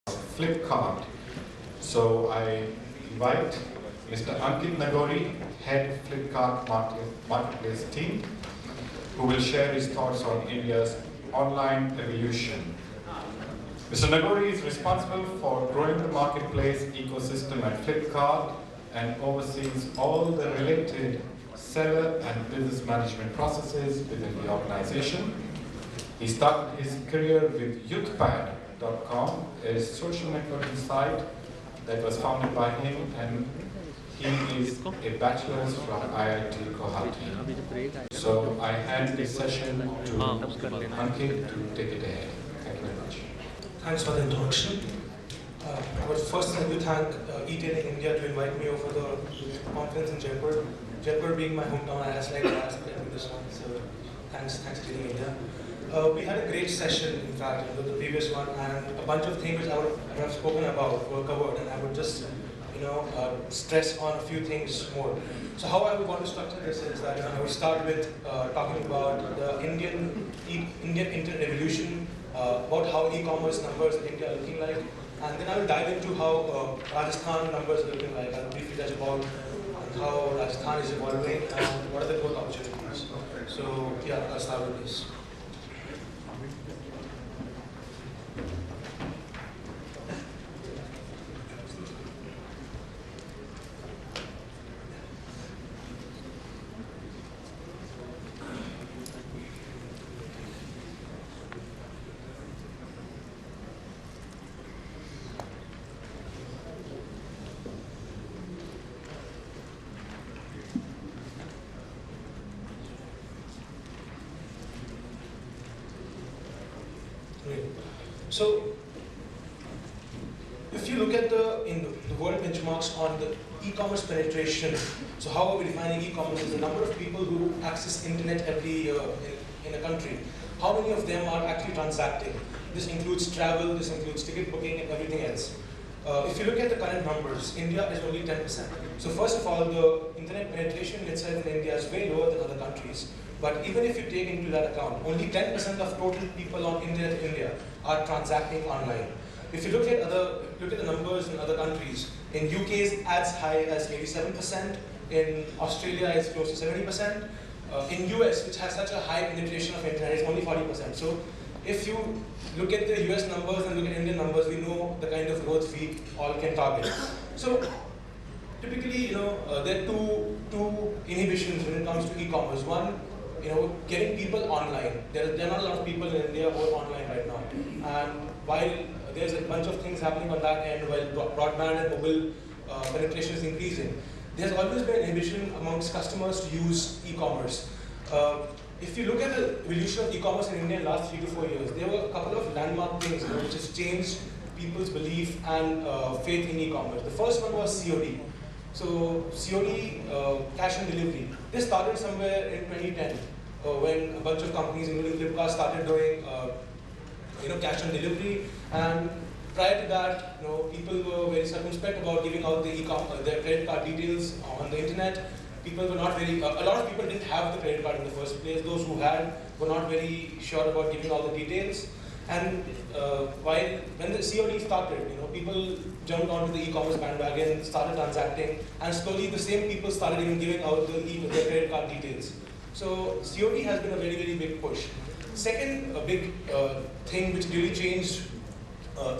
Flipkart. So I invite Mr. Ankit Nagori, head Flipkart marketplace team, who will share his thoughts on India's online evolution. Mr. Nagori is responsible for growing the marketplace ecosystem at Flipkart and oversees all the related seller and business management processes within the organization. He started his career with youthpad.com, a social networking site that was founded by him, and he is a bachelor's from IIT Guwahati. So I hand this session to Ankit to take it ahead. Thank you very much. Thanks for the introduction. I would first like to thank e-tailing India to invite me over the conference in Jaipur. Jaipur being my hometown, I was like to ask this one. So thanks e-tailing India. We had a great session, in fact, the previous one, and a bunch of things which I would have spoken about were covered, and I would just, stress on a few things more. So how I would want to structure this is that I would start with talking about the Indian internet evolution, about how e-commerce numbers in India are looking like, and then I will dive into how Rajasthan numbers are looking like. I'll briefly touch about how Rajasthan is evolving and what are the growth opportunities. So yeah, I'll start with this. So, if you look at the world benchmarks on the e-commerce penetration, so how are we defining e-commerce? Is the number of people who access internet every year in a country. How many of them are actually transacting? This includes travel, this includes ticket booking, and everything else. If you look at the current numbers, India is only 10%. So first of all, the internet penetration itself in India is way lower than other countries. But even if you take into that account, only 10% of total people on internet in India are transacting online. If you look at the numbers in other countries, in UK it's as high as 87%, in Australia it's close to 70%, in US, which has such a high penetration of internet, it's only 40%. So if you look at the US numbers and look at Indian numbers, we know the kind of growth we all can target. So typically, there are two inhibitions when it comes to e-commerce. One, getting people online. There are not a lot of people in India who are online right now. And while there's a bunch of things happening on that end, while broadband and mobile penetration is increasing, there's always been an ambition amongst customers to use e-commerce. If you look at the evolution of e-commerce in India in the last 3 to 4 years, there were a couple of landmark things which has changed people's belief and faith in e-commerce. The first one was COD. So COD, cash on delivery. This started somewhere in 2010 when a bunch of companies, including Flipkart, started doing cash on delivery. And prior to that, people were very circumspect about giving out their credit card details on the internet. People were not very. A lot of people didn't have the credit card in the first place. Those who had were not very sure about giving out the details. And when the COD started, people jumped onto the e-commerce bandwagon, started transacting, and slowly the same people started even giving out their credit card details. So COD has been a very, very big push. Second big thing which really changed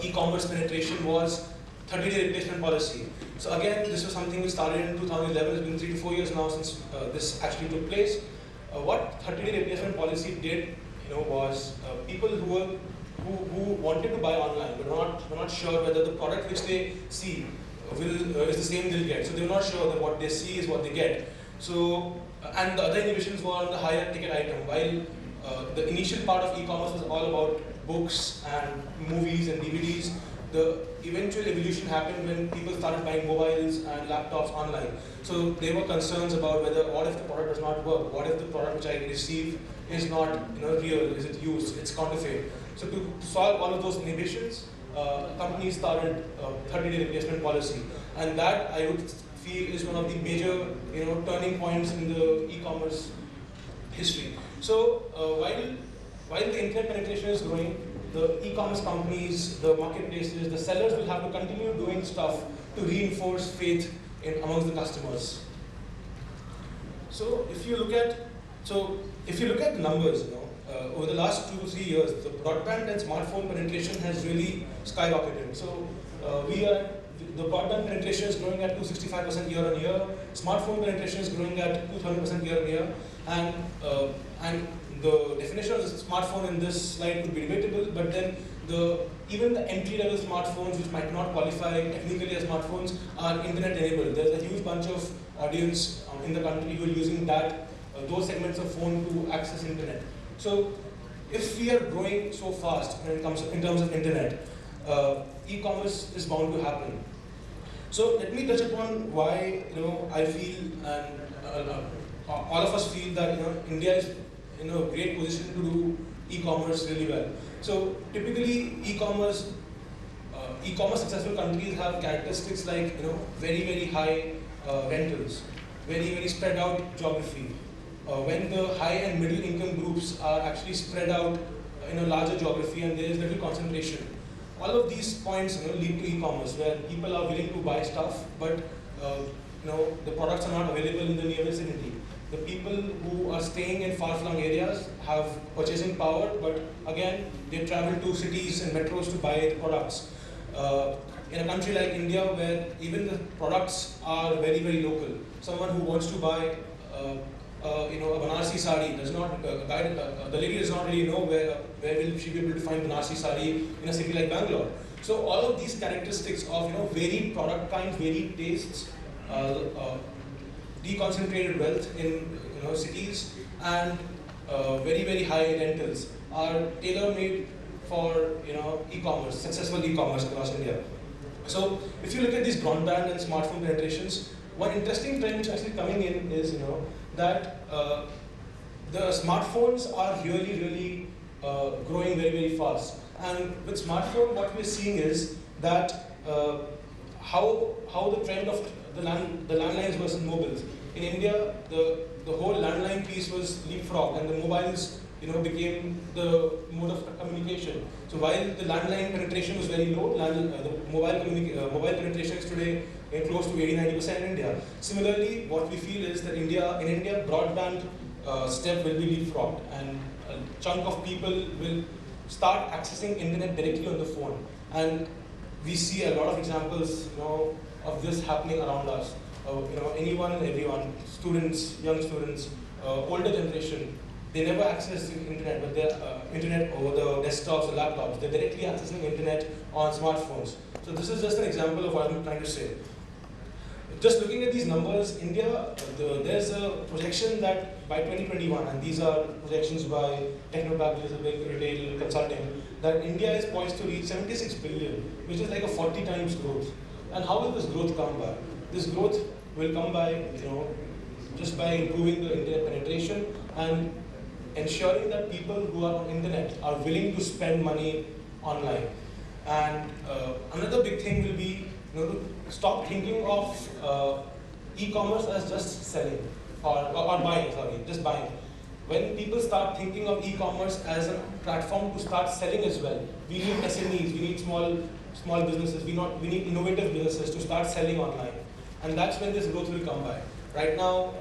e-commerce penetration was 30-day replacement policy. So again, this was something which started in 2011. It's been 3 to 4 years now since this actually took place. What 30-day replacement policy did, was people who wanted to buy online but were not sure whether the product which they see is the same they'll get. So they were not sure that what they see is what they get. So and the other inhibitions were on the higher ticket item. While the initial part of e-commerce was all about books and movies and DVDs, the eventual evolution happened when people started buying mobiles and laptops online. So there were concerns about what if the product does not work? What if the product which I receive is not real? Is it used? It's counterfeit. So to solve all of those inhibitions, companies started 30-day replacement policy, and that I would feel is one of the major turning points in the e-commerce history. So while the internet penetration is growing, the e-commerce companies, the marketplaces, the sellers will have to continue doing stuff to reinforce faith amongst the customers. So if you look at the numbers, over the last 2 to 3 years, the broadband and smartphone penetration has really skyrocketed. So the broadband penetration is growing at 265% year on year. Smartphone penetration is growing at 200% year on year, and the definition of the smartphone in this slide could be debatable. But then even the entry-level smartphones, which might not qualify technically as smartphones, are internet-enabled. There's a huge bunch of audience in the country who are using those segments of phone to access internet. So if we are growing so fast in terms of internet, e-commerce is bound to happen. So let me touch upon why I feel, and all of us feel, that India is in a great position to do e-commerce really well. So typically, e-commerce successful countries have characteristics like very, very high rentals, very, very spread out geography. When the high and middle income groups are actually spread out in a larger geography and there is little concentration. All of these points lead to e-commerce, where people are willing to buy stuff, but the products are not available in the near vicinity. The people who are staying in far-flung areas have purchasing power, but again, they travel to cities and metros to buy the products. In a country like India, where even the products are very, very local, someone who wants to buy a Banarsi sari does not, the lady does not really know where will she be able to find Banarsi sari in a city like Bangalore. So all of these characteristics of varied product kinds, varied tastes, deconcentrated wealth in cities, and very, very high rentals are tailor-made for e-commerce, successful e-commerce across India. So if you look at these broadband and smartphone penetrations, one interesting trend which is actually coming in is that the smartphones are really, really growing very, very fast. And with smartphone, what we're seeing is that how the trend of the landlines versus mobiles. In India, the whole landline piece was leapfrog, and the mobiles became the mode of communication. So while the landline penetration was very low, the mobile penetration is today close to 80-90% in India. Similarly, what we feel is that in India, broadband step will be leapfrogged, and a chunk of people will start accessing internet directly on the phone. And we see a lot of examples of this happening around us. Anyone and everyone, students, young students, older generation, they never access the internet, but they're internet over the desktops or laptops. They're directly accessing internet on smartphones. So this is just an example of what I'm trying to say. Just looking at these numbers, India, there's a projection that by 2021, and these are projections by Technopack, which is a big retail consulting, that India is poised to reach 76 billion, which is like a 40 times growth. And how will this growth come by? This growth will come by, just by improving the internet penetration and ensuring that people who are on internet are willing to spend money online. And another big thing will be to stop thinking of e-commerce as just selling or buying, just buying. When people start thinking of e-commerce as a platform to start selling as well, we need SMEs, we need small businesses, we need innovative businesses to start selling online. And that's when this growth will come by. Right now,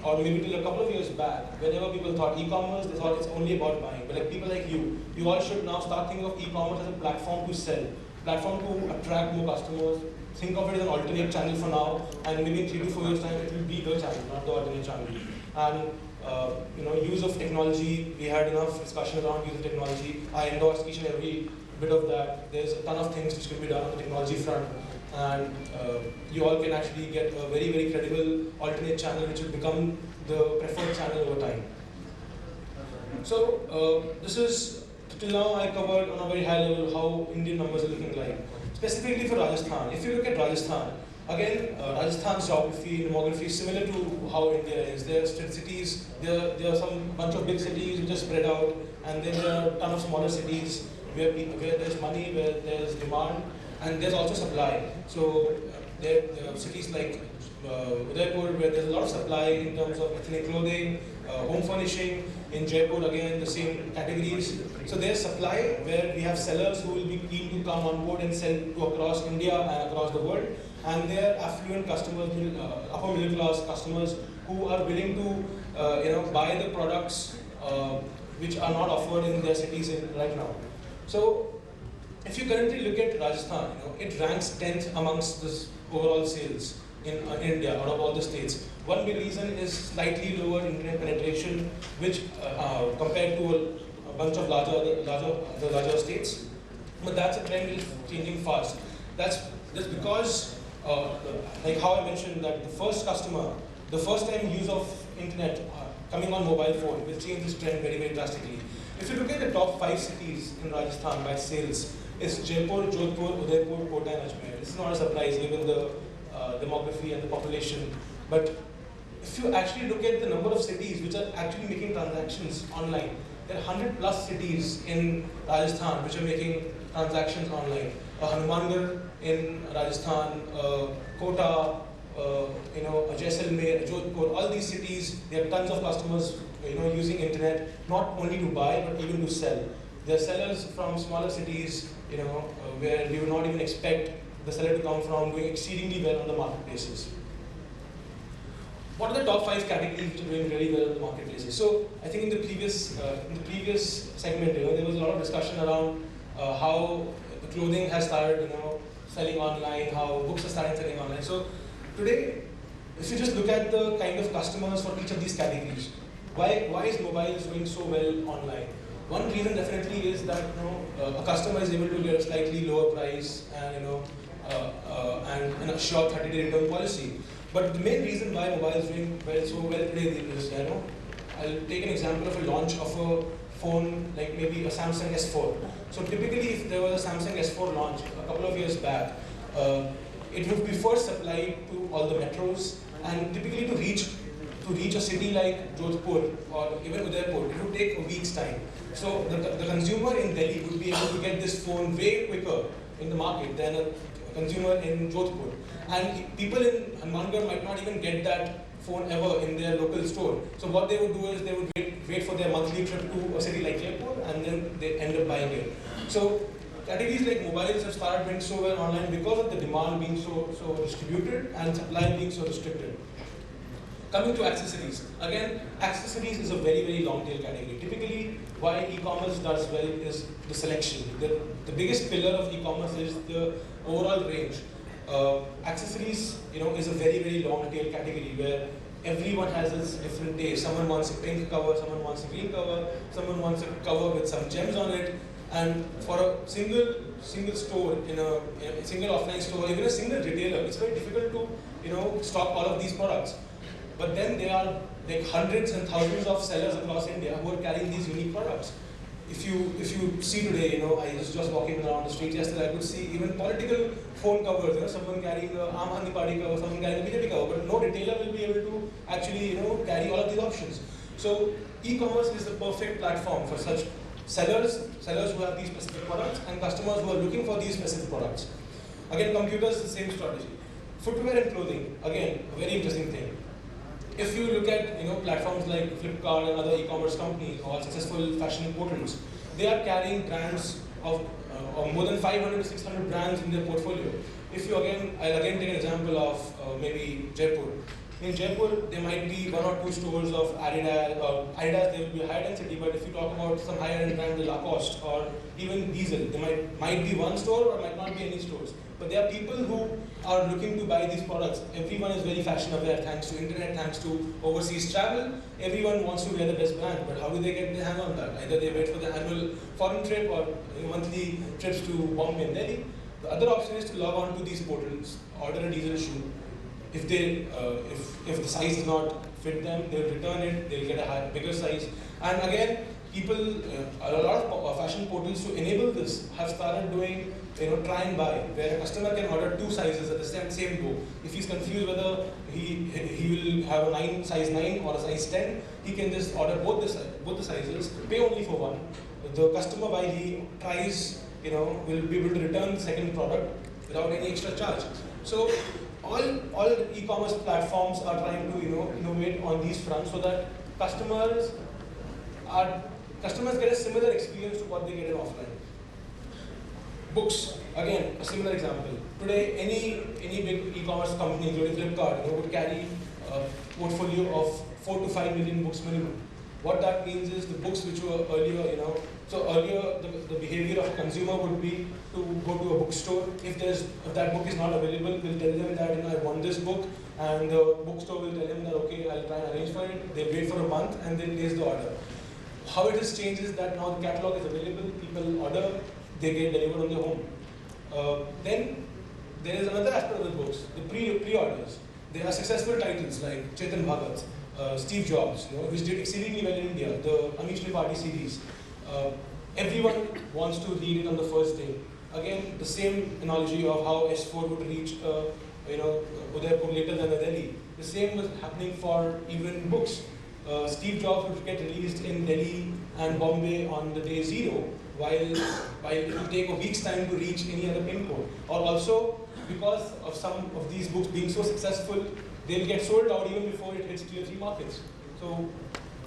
or maybe till a couple of years back, whenever people thought e-commerce, they thought it's only about buying. But like people like you all should now start thinking of e-commerce as a platform to sell, platform to attract more customers. Think of it as an alternate channel for now, and maybe in 3 to 4 years' time, it will be the channel, not the alternate channel. And use of technology, we had enough discussion around use of technology. I endorse each and every bit of that. There's a ton of things which can be done on the technology front. And you all can actually get a very, very credible alternate channel which will become the preferred channel over time. So this is, till now I covered on a very high level how Indian numbers are looking like. Specifically for Rajasthan, if you look at Rajasthan, again, Rajasthan's geography, demography is similar to how India is. There are cities, there are some bunch of big cities which are spread out, and then there are a ton of smaller cities where there's money, where there's demand, and there's also supply. So there are cities like Udaipur, where there's a lot of supply in terms of ethnic clothing, home furnishing. In Jaipur, again, the same categories. So there's supply where we have sellers who will be keen to come on board and sell to across India and across the world. And there are affluent customers, upper middle class customers who are willing to buy the products which are not offered in their cities right now. So if you currently look at Rajasthan, it ranks 10th amongst this overall sales in India out of all the states. One big reason is slightly lower internet penetration, which compared to a bunch of larger states. But that's a trend is changing fast. That's because, like how I mentioned, that the first customer, the first time use of internet coming on mobile phone will change this trend very, very drastically. If you look at the top 5 cities in Rajasthan by sales, it's Jaipur, Jodhpur, Udaipur, Kota and Ajmer. It's not a surprise given the demography and the population. But if you actually look at the number of cities which are actually making transactions online, there are 100 plus cities in Rajasthan which are making transactions online. Hanumangarh in Rajasthan, Kota, Jaisalmer, Jodhpur, all these cities, there are tons of customers using internet, not only to buy but even to sell. There are sellers from smaller cities, where we would not even expect the seller to come from, doing exceedingly well on the marketplaces. What are the top 5 categories which are doing really well on the marketplaces? So I think in the previous segment, there was a lot of discussion around how the clothing has started, selling online, how books are starting selling online. So today, if you just look at the kind of customers for each of these categories, why is mobile doing so well online? One reason definitely is that a customer is able to get a slightly lower price and and a short 30-day return policy. But the main reason why mobile is doing so well today is, I'll take an example of a launch of a phone like maybe a Samsung S4. So typically, if there was a Samsung S4 launch a couple of years back, it would be first supplied to all the metros, and typically to reach a city like Jodhpur or even Udaipur, it would take a week's time. So the consumer in Delhi would be able to get this phone way quicker in the market than a consumer in Jodhpur. And people in Hanumangarh might not even get that phone ever in their local store. So what they would do is they would wait for their monthly trip to a city like Jaipur, and then they end up buying it. So categories like mobiles have started doing so well online because of the demand being so distributed and supply being so restricted. Coming to accessories. Again, accessories is a very, very long tail category. Typically, why e-commerce does well is the selection. The biggest pillar of e-commerce is the overall range. Accessories, is a very, very long tail category where everyone has its different taste. Someone wants a pink cover, someone wants a green cover, someone wants a cover with some gems on it. And for a single store, in a single offline store, even a single retailer, it's very difficult to stock all of these products. But then there are like hundreds and thousands of sellers across India who are carrying these unique products. If you see today, I was just walking around the street yesterday, I could see even political phone covers, someone carrying a Aam Aadmi Party cover, someone carrying a BJP cover, but no retailer will be able to actually, carry all of these options. So e-commerce is the perfect platform for such sellers who have these specific products and customers who are looking for these specific products. Again, computers is the same strategy. Footwear and clothing, again, a very interesting thing. If you look at platforms like Flipkart and other e-commerce companies or successful fashion portals, they are carrying brands of more than 500 to 600 brands in their portfolio. I'll again take an example of maybe Jaipur. In Jaipur, there might be 1 or 2 stores of Adidas. Adidas, there will be a high density, but if you talk about some higher end brands like Lacoste or even Diesel, there might be 1 store or might not be any stores. But there are people who are looking to buy these products. Everyone is very fashion aware thanks to internet, thanks to overseas travel. Everyone wants to wear the best brand, but how do they get their hands on that? Either they wait for the annual foreign trip or monthly trips to Bombay and Delhi. The other option is to log on to these portals, order a Diesel shoe. If the size does not fit them, they'll return it, they'll get a bigger size. And again, a lot of fashion portals to enable this have started doing try and buy, where a customer can order 2 sizes at the same go. If he's confused whether he will have a size 9 or a size 10, he can just order both the sizes, pay only for one. The customer, while he tries, will be able to return the second product without any extra charge. So all e-commerce platforms are trying to innovate on these fronts so that customers customers get a similar experience to what they get in offline. Books, again, a similar example. Today, any big e-commerce company, including Flipkart, would carry a portfolio of 4 to 5 million books minimum. What that means is the books which were earlier, so earlier the behavior of a consumer would be to go to a bookstore. If that book is not available, we'll tell them that I want this book, and the bookstore will tell them that okay, I'll try and arrange for it. They'll wait for a month and then place the order. How it has changed is that now the catalog is available, people order, they get delivered on their home. Then there is another aspect of the books, the pre-orders. There are successful titles like Chetan Bhagat, Steve Jobs, which did exceedingly well in India, the Amish Tripathi series. Everyone wants to read it on the first day. Again, the same analogy of how S4 would reach Udaipur later than Delhi. The same was happening for even books. Steve Jobs would get released in Delhi and Bombay on the day zero, while it will take a week's time to reach any other pin code. Or also, because of some of these books being so successful, they'll get sold out even before it hits tier 3 markets. So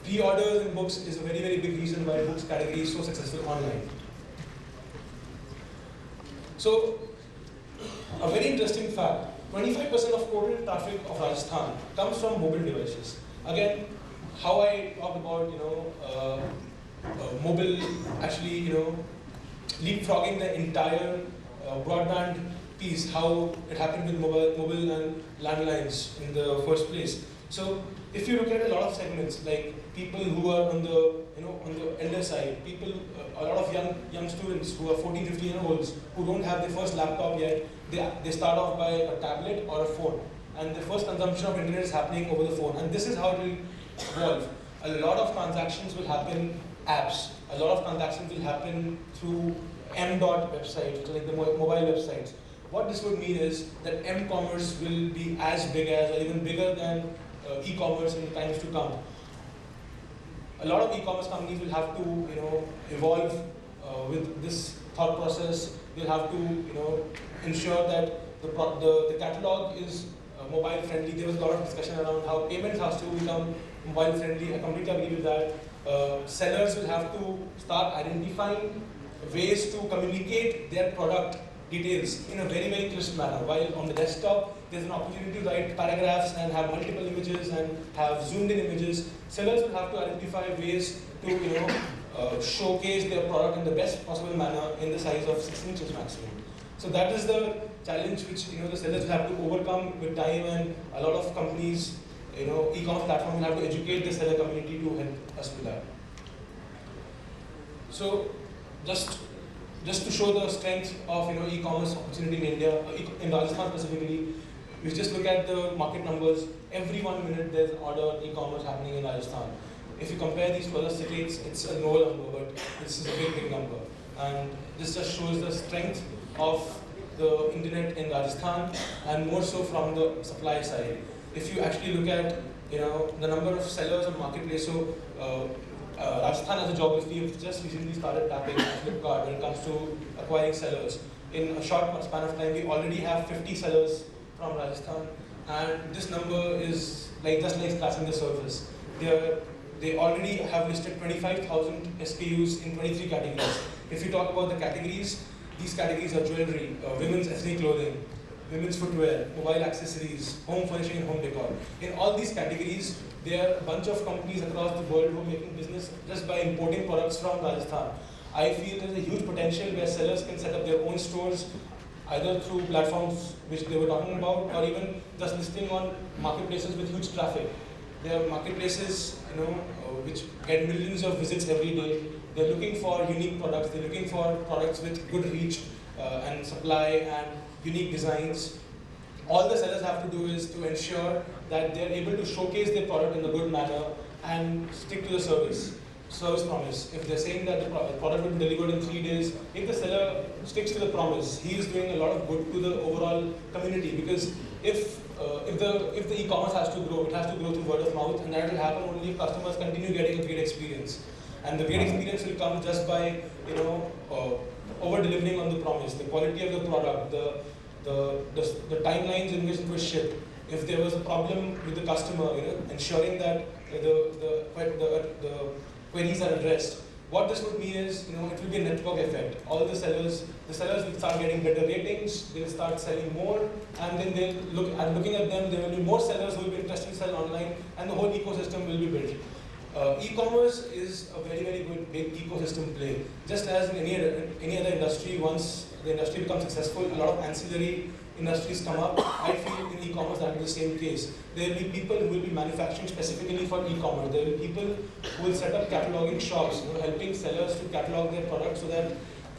pre-orders in books is a very, very big reason why books category is so successful online. So a very interesting fact, 25% of total traffic of Rajasthan comes from mobile devices. Again, how I talked about mobile actually leapfrogging the entire broadband piece, how it happened with mobile and landlines in the first place. So if you look at a lot of segments, like people who are on the elder side, a lot of young students who are 14, 15 year olds who don't have their first laptop yet, they start off by a tablet or a phone, and the first consumption of internet is happening over the phone, and this is how it will evolve. A lot of transactions will happen apps. A lot of transactions will happen through M.dot websites, like the mobile websites. What this would mean is that M-commerce will be as big as or even bigger than e-commerce in the times to come. A lot of e-commerce companies will have to evolve with this thought process. They'll have to ensure that the catalog is mobile friendly. There was a lot of discussion around how payments has to become mobile friendly. I completely agree with that. Sellers will have to start identifying ways to communicate their product details in a very, very crisp manner. While on the desktop, there's an opportunity to write paragraphs and have multiple images and have zoomed in images. Sellers will have to identify ways to showcase their product in the best possible manner in the size of 6 inches maximum. So that is the challenge which the sellers will have to overcome with time, and a lot of companies, e-commerce platforms will have to educate the seller community to help us with that. So just to show the strength of e-commerce opportunity in India, in Rajasthan specifically, we just look at the market numbers. Every 1 minute there's an order e-commerce happening in Rajasthan. If you compare these to other states, it's a lower number, but this is a big, big number. And this just shows the strength of the internet in Rajasthan, and more so from the supply side. If you actually look at the number of sellers on marketplace, so Rajasthan as a geography, we've just recently started tapping Flipkart when it comes to acquiring sellers. In a short span of time, we already have 50 sellers from Rajasthan, and this number is just like scratching the surface. They already have listed 25,000 SKUs in 23 categories. If you talk about the categories, these categories are jewelry, women's ethnic clothing, women's footwear, mobile accessories, home furnishing and home decor. In all these categories, there are a bunch of companies across the world who are making business just by importing products from Rajasthan. I feel there's a huge potential where sellers can set up their own stores, either through platforms which they were talking about, or even just listing on marketplaces with huge traffic. There are marketplaces, which get millions of visits every day. They're looking for unique products. They're looking for products with good reach and supply and unique designs. All the sellers have to do is to ensure that they're able to showcase their product in a good manner and stick to the service promise. If they're saying that the product will be delivered in 3 days, if the seller sticks to the promise, he is doing a lot of good to the overall community. Because if the e-commerce has to grow, it has to grow through word of mouth, and that will happen only if customers continue getting a great experience. And the great experience will come just by over-delivering on the promise, the quality of the product, the timelines in which it was shipped. if there was a problem with the customer, ensuring that the queries are addressed. What this would mean is, it will be a network effect. All the sellers will start getting better ratings, they'll start selling more, and then looking at them, there will be more sellers who will be interested to sell online, and the whole ecosystem will be built. E-commerce is a very, very good big ecosystem play. Just as in any other industry, once the industry becomes successful, a lot of ancillary industries come up. I feel in e-commerce that is the same case. There will be people who will be manufacturing specifically for e-commerce. There will be people who will set up cataloging shops, helping sellers to catalog their products so that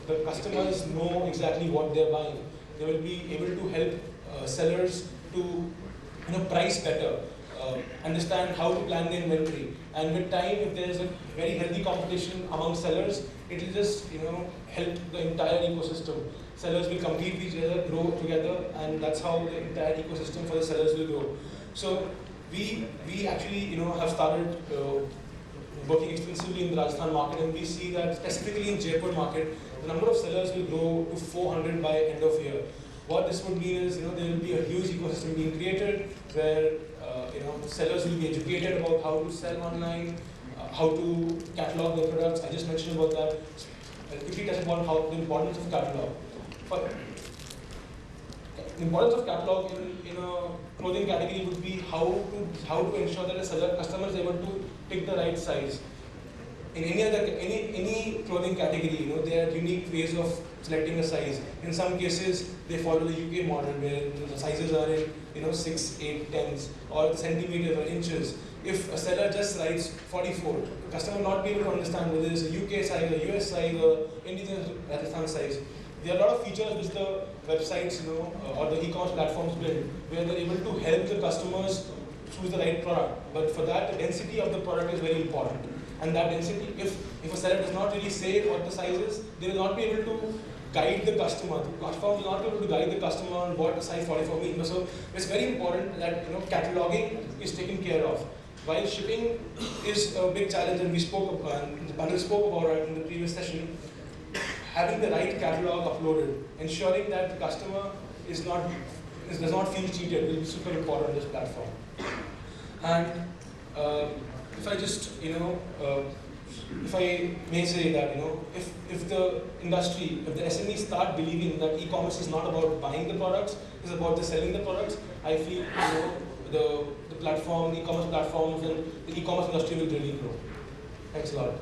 the customers know exactly what they're buying. They will be able to help sellers to price better, understand how to plan their inventory. And with time, if there is a very healthy competition among sellers, it will just help the entire ecosystem. Sellers will compete with each other, grow together, and that's how the entire ecosystem for the sellers will grow. So we actually have started working extensively in the Rajasthan market, and we see that specifically in Jaipur market, the number of sellers will grow to 400 by end of year. What this would mean is, there will be a huge ecosystem being created where sellers will be educated about how to sell online, how to catalog their products. I just mentioned about that. I'll quickly touch upon the importance of catalog. The importance of catalog in a clothing category would be how to ensure that a customer is able to pick the right size. In any clothing category, there are unique ways of selecting a size. In some cases, they follow the UK model where the sizes are in 6, 8, 10s, or the centimeters or inches. If a seller just writes 44, the customer will not be able to understand whether it's a UK size, a US size, or indigenous Rajasthan size. There are a lot of features which the websites, or the e-commerce platforms build, where they're able to help the customers choose the right product. But for that, the density of the product is very important. And that density, if a seller does not really say what the size is, they will not be able to guide the customer. The platform will not be able to guide the customer on what a size 44 means. So it's very important that cataloging is taken care of. While shipping is a big challenge, and the panel spoke about it in the previous session, having the right catalog uploaded, ensuring that the customer does not feel cheated will be super important on this platform. And if I just, if I may say that, if the industry, if the SMEs start believing that e-commerce is not about buying the products, it's about just selling the products, I feel, the platform, the e-commerce platforms, and the e-commerce industry will really grow. Thanks a lot.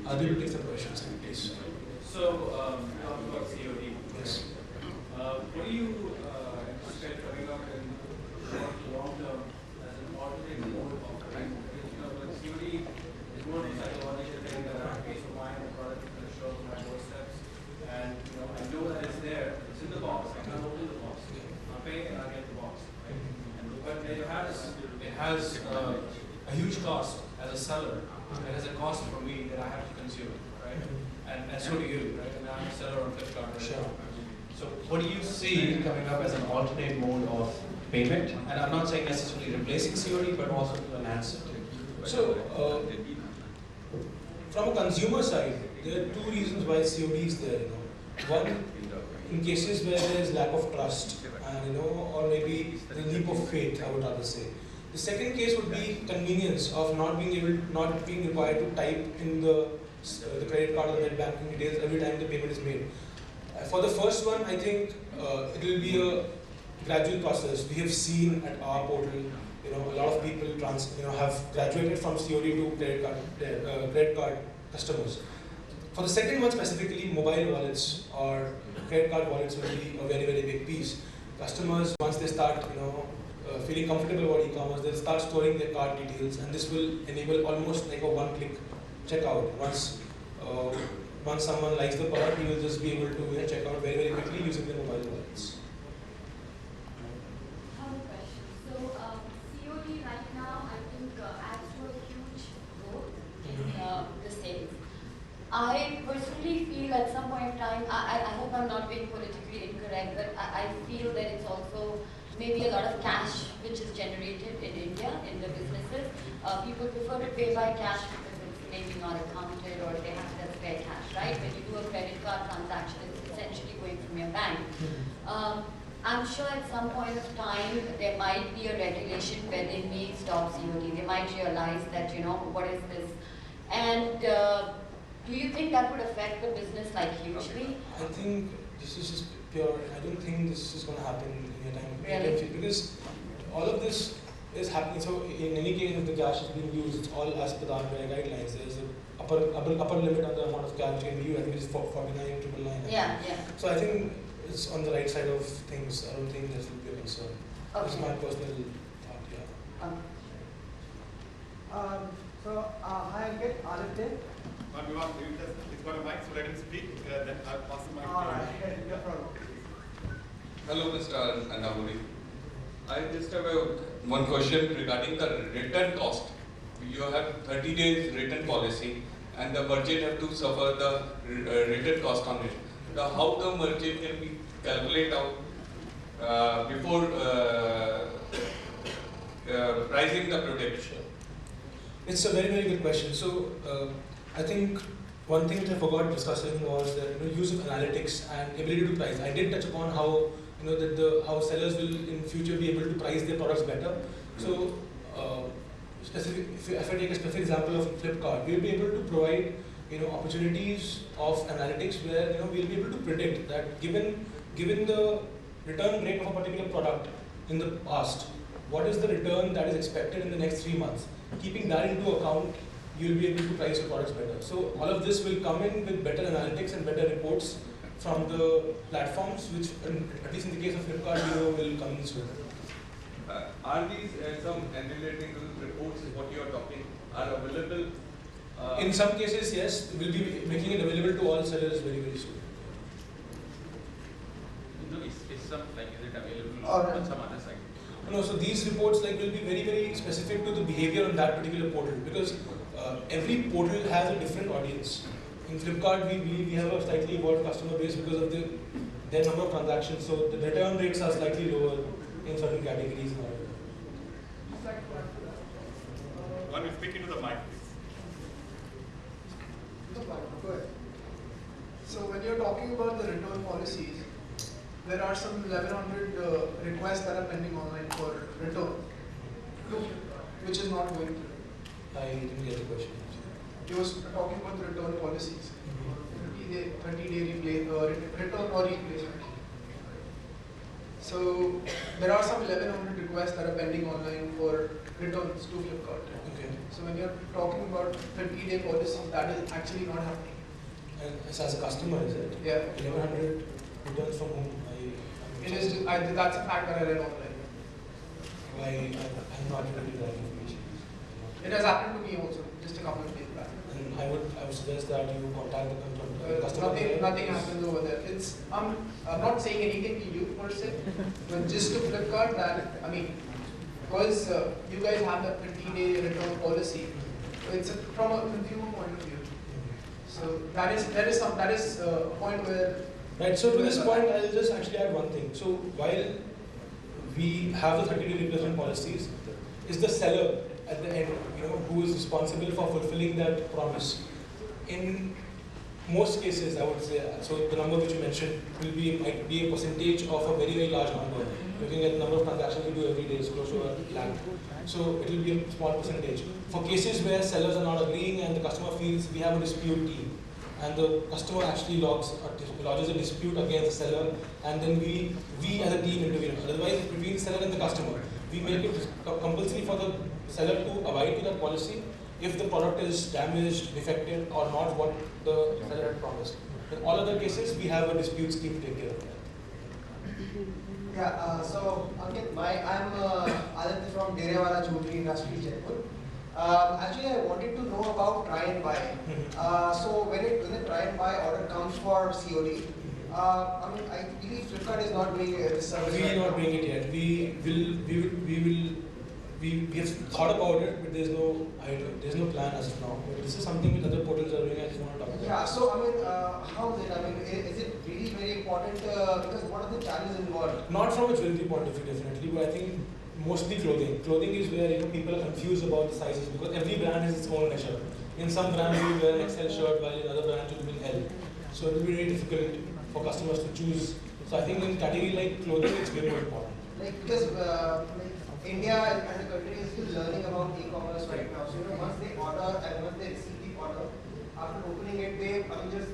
I'll be able to take some questions, please. So, talking about COD. Yes. What do you anticipate coming up in long term as an alternate mode of buying? Because, COD is more of a psychological thing that I pay for buying a product and it shows my doorsteps. And I know that it's there, it's in the box, I can open the box. I'll pay and I'll get the box. Right? But it has a huge cost as a seller. It has a cost for me that I have to consume, right? And so do you, right? And I'm a seller on Flipkart. Right? Sure. So what do you see coming up as an alternate mode of payment? And I'm not saying necessarily replacing COD, but also to enhance it. So, from a consumer side, there are two reasons why COD is there. One, in cases where there is lack of trust, and or maybe the leap of faith, I would rather say. The second case would be convenience of not being required to type in the credit card or net banking details every time the payment is made. For the first one, I think it will be a gradual process. We have seen at our portal, a lot of people have graduated from COD to credit card customers. For the second one specifically, mobile wallets or credit card wallets will be a very, very big piece. Customers, once they start, feeling comfortable about e-commerce, they'll start storing their card details, and this will enable almost like a one-click checkout. Once someone likes the product, he will just be able to check out very, very quickly using their mobile wallets. I have a question. So, COD right now, I think, adds to a huge growth in the sales. I personally feel at some point in time, I hope I'm not being politically incorrect, but I feel that it's also maybe a lot of cash which is generated in India in the businesses. People prefer to pay by cash because it's maybe not accounted or they have that spare cash, right? When you do a credit card transaction, it's essentially going from your bank. I'm sure at some point of time there might be a regulation where they may stop COD. They might realize that, you know, what is this? And do you think that would affect the business like hugely? I think this is just pure. I don't think this is going to happen in your time. Really? Because all of this is happening. So in any case, if the cash is being used, it's all as per the RBI guidelines. There's an upper limit on the amount of cash can be used. I think it's 49,999. Yeah, yeah. So I think it's on the right side of things. I don't think there will be a concern. Okay. It's my personal thought, yeah. Hi, Ankit, Aditya. He's got a mic, so let him speak. Then I'll pass the mic. All right, no problem. Hello, Mr. Nagori. I just have one question regarding the return cost. You have 30 days return policy, and the merchant have to suffer the return cost on it. Now, how the merchant can be calculate out before pricing the product? It's a very, very good question. So, I think one thing which I forgot discussing was the use of analytics and ability to price. I did touch upon how how sellers will in future be able to price their products better. So, if I take a specific example of Flipkart, we'll be able to provide opportunities of analytics where we'll be able to predict that given the return rate of a particular product in the past, what is the return that is expected in the next 3 months. Keeping that into account, you'll be able to price your products better. So all of this will come in with better analytics and better reports from the platforms, which at least in the case of Flipkart, will come in soon. Are these some analytical reports what you are talking are available? In some cases, yes, we'll be making it available to all sellers very, very soon. No, is it available Alright. on some other site? No, so these reports will be very, very specific to the behavior on that particular portal, because every portal has a different audience. In Flipkart, we have a slightly evolved customer base because of their number of transactions, so the return rates are slightly lower in certain categories. One will speak into the mic, please. Go ahead. So when you're talking about the return policies, there are some 1100 requests that are pending online for return, which is not going through. I didn't get the question. You was talking about the return policies, 30-day return or replacement. So there are some 1100 requests that are pending online for returns to Flipkart. Okay. So when you're talking about 30-day policies, that is actually not happening. And as a customer, is it? Yeah. 1100 returns from whom? It is. That's a fact that I read online. I'm not really that information. It has happened to me also, just a couple of days back. And I would suggest that you contact the customer. Nothing happens over there. It's I'm not saying anything to you per se, but just to Flipkart that because you guys have the 30-day return policy, so it's from a consumer point of view. So that is a point where. Right. So to this point, I'll just actually add one thing. So while we have the 30-day replacement policies, is the seller at the end, who is responsible for fulfilling that promise. In most cases, I would say, so the number which you mentioned might be a percentage of a very, very large number. Looking at the number of transactions we do every day, it's close to a lakh. So it will be a small percentage. For cases where sellers are not agreeing and the customer feels we have a dispute team, and the customer actually lodges a dispute against the seller, and then we as a team intervene. Otherwise, between the seller and the customer, we make it compulsory for the seller to abide to that policy if the product is damaged, defective, or not what the seller had promised. In all other cases, we have a disputes team to take care of that. Yeah, so Ankit, I'm Aditya from Derewala Choudhury Industries, Jaipur. Actually, I wanted to know about try and buy. So when the try and buy order comes for COD, I believe Flipkart is not doing this service. We are not doing it yet. We have thought about it, but there's no plan as of now. But this is something which other portals are doing. I just want to talk about. Yeah. So how is it? Is it really very important? Because what are the challenges involved? Not from a jewelry point of view, definitely, but I think mostly clothing. Clothing is where people are confused about the sizes because every brand has its own measure. In some brands you wear an XL shirt while in other brands you will L. So it will be very difficult for customers to choose. So I think in category like clothing it's very more important. Like because like India and the country is still learning about e-commerce right now. So once they order and once they receive the order, after opening it, they just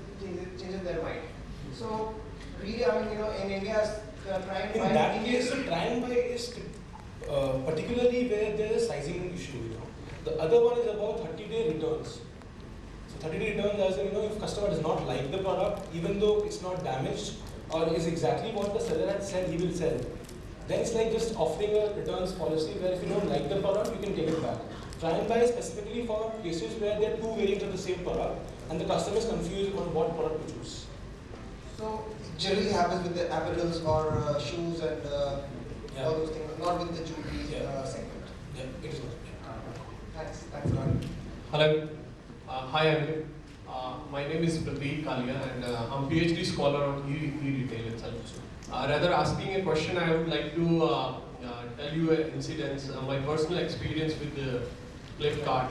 changes their mind. So really, I mean, in India, try and buy. In that case, so try and buy is particularly where there is sizing issue. The other one is about 30-day returns. So 30-day returns, as if customer does not like the product, even though it's not damaged or is exactly what the seller had said he will sell, then it's like just offering a returns policy where if you don't like the product, you can take it back. Try and buy specifically for cases where there are two variants of the same product and the customer is confused on what product to choose. So it generally happens with the apparels or shoes and all those things, not with the jewelry segment. Yeah, it is not. Thanks, Ron. Hello. Hi, Ankit. My name is Pradeep Kalia and I'm PhD scholar on e-retail itself. Rather asking a question, I would like to tell you an incident, my personal experience with the Flipkart.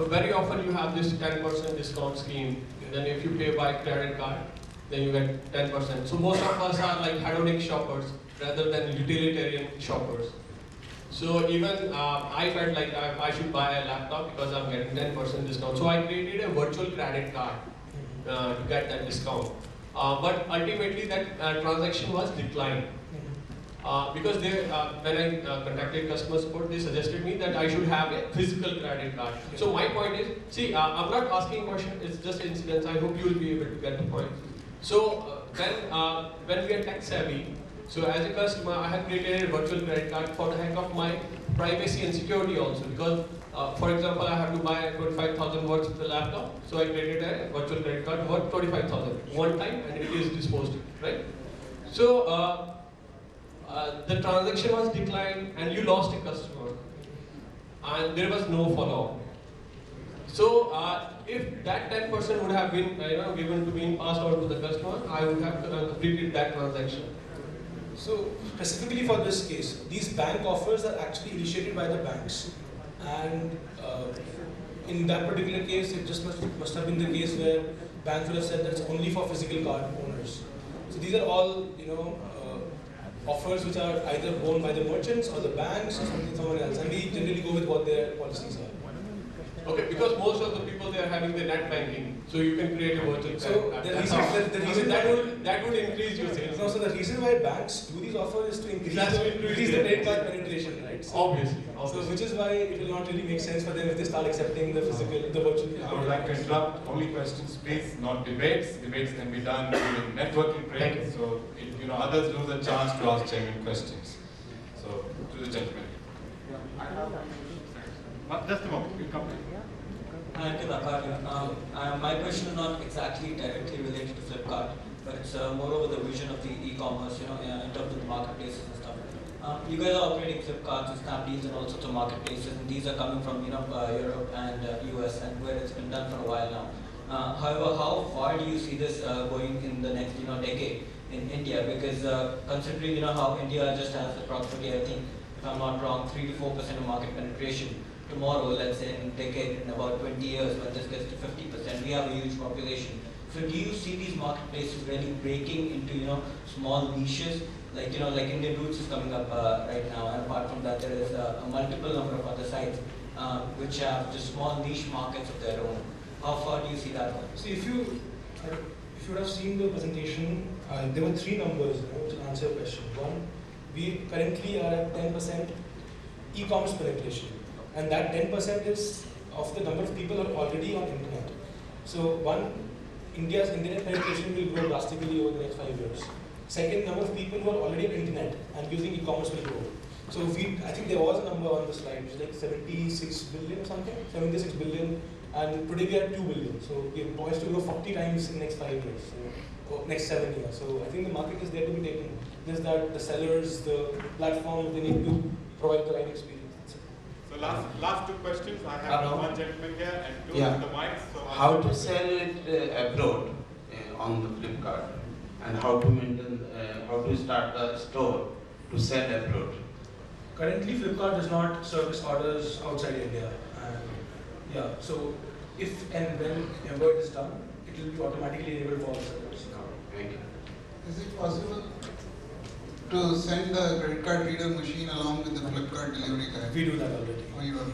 Very often you have this 10% discount scheme. Then if you pay by credit card, then you get 10%. So most of us are like hedonic shoppers rather than utilitarian shoppers. So even I felt like I should buy a laptop because I'm getting 10% discount. So I created a virtual credit card to get that discount. But ultimately that transaction was declined. Because when I contacted customer support, they suggested me that I should have a physical credit card. So my point is, see, I'm not asking a question, it's just incidents. I hope you will be able to get the point. So when we are tech savvy, so as a customer, I have created a virtual credit card for the heck of my privacy and security also. Because, for example, I have to buy 25,000 worth of the laptop. So I created a virtual credit card worth 25,000 one time, and it is disposed, right? So the transaction was declined, and you lost a customer, and there was no follow-up. So if that 10% would have been given to me, passed on to the customer, I would have completed that transaction. So specifically for this case, these bank offers are actually initiated by the banks, and in that particular case, it just must have been the case where banks would have said that it's only for physical card owners. So these are all offers which are either owned by the merchants or the banks or someone else, and we generally go with what their policies are. Okay, because most of the people they are having the net banking, so you can create a virtual So card. the reason that would increase your sales. No, so the reason why banks do these offers is to increase the credit card penetration, right? So, Obviously. So which is why it will not really make sense for them if they start accepting the virtual. I would like to interrupt. Only questions, please, not debates. Debates can be done during networking break. So if others lose a chance to ask genuine questions. So to the gentleman. Just a moment. We'll come back. Ankit, my question is not exactly directly related to Flipkart, but it's more over the vision of the e-commerce, in terms of the marketplaces and stuff. You guys are operating Flipkart, Snapdeals, and all sorts of marketplaces, and these are coming from Europe and US, and where it's been done for a while now. However, how far do you see this going in the next decade in India? Because considering how India just has approximately, I think, if I'm not wrong, 3 to 4% of market penetration. Tomorrow, let's say in a decade, in about 20 years, when this gets to 50%, we have a huge population. So do you see these marketplaces really breaking into small niches? Like Indian Roots is coming up right now, and apart from that, there is a multiple number of other sites which have just small niche markets of their own. How far do you see that going? See, if you would have seen the presentation, there were 3 numbers to answer your question. One, we currently are at 10% e-commerce penetration. And that 10% is of the number of people who are already on internet. So one, India's internet penetration will grow drastically over the next 5 years. Second, number of people who are already on internet and using e-commerce will grow. So I think there was a number on the slide, which is like 76 billion or something, 76 billion, and today we are 2 billion. So we're poised to grow 40 times in the next 5 years, or next 7 years. So I think the market is there to be taken. Just that the sellers, the platforms, they need to provide the right experience. So last 2 questions. I have one gentleman here and 2 with the mic. So how to sell it abroad on the Flipkart, and how to maintain, how to start a store to sell abroad? Currently, Flipkart does not service orders outside India. And Yeah, so if and whenever it is done, it will be automatically enabled for all servers. Thank you. Is it possible to send a credit card reader machine along with the Flipkart delivery guy? We do that already. Oh, you are.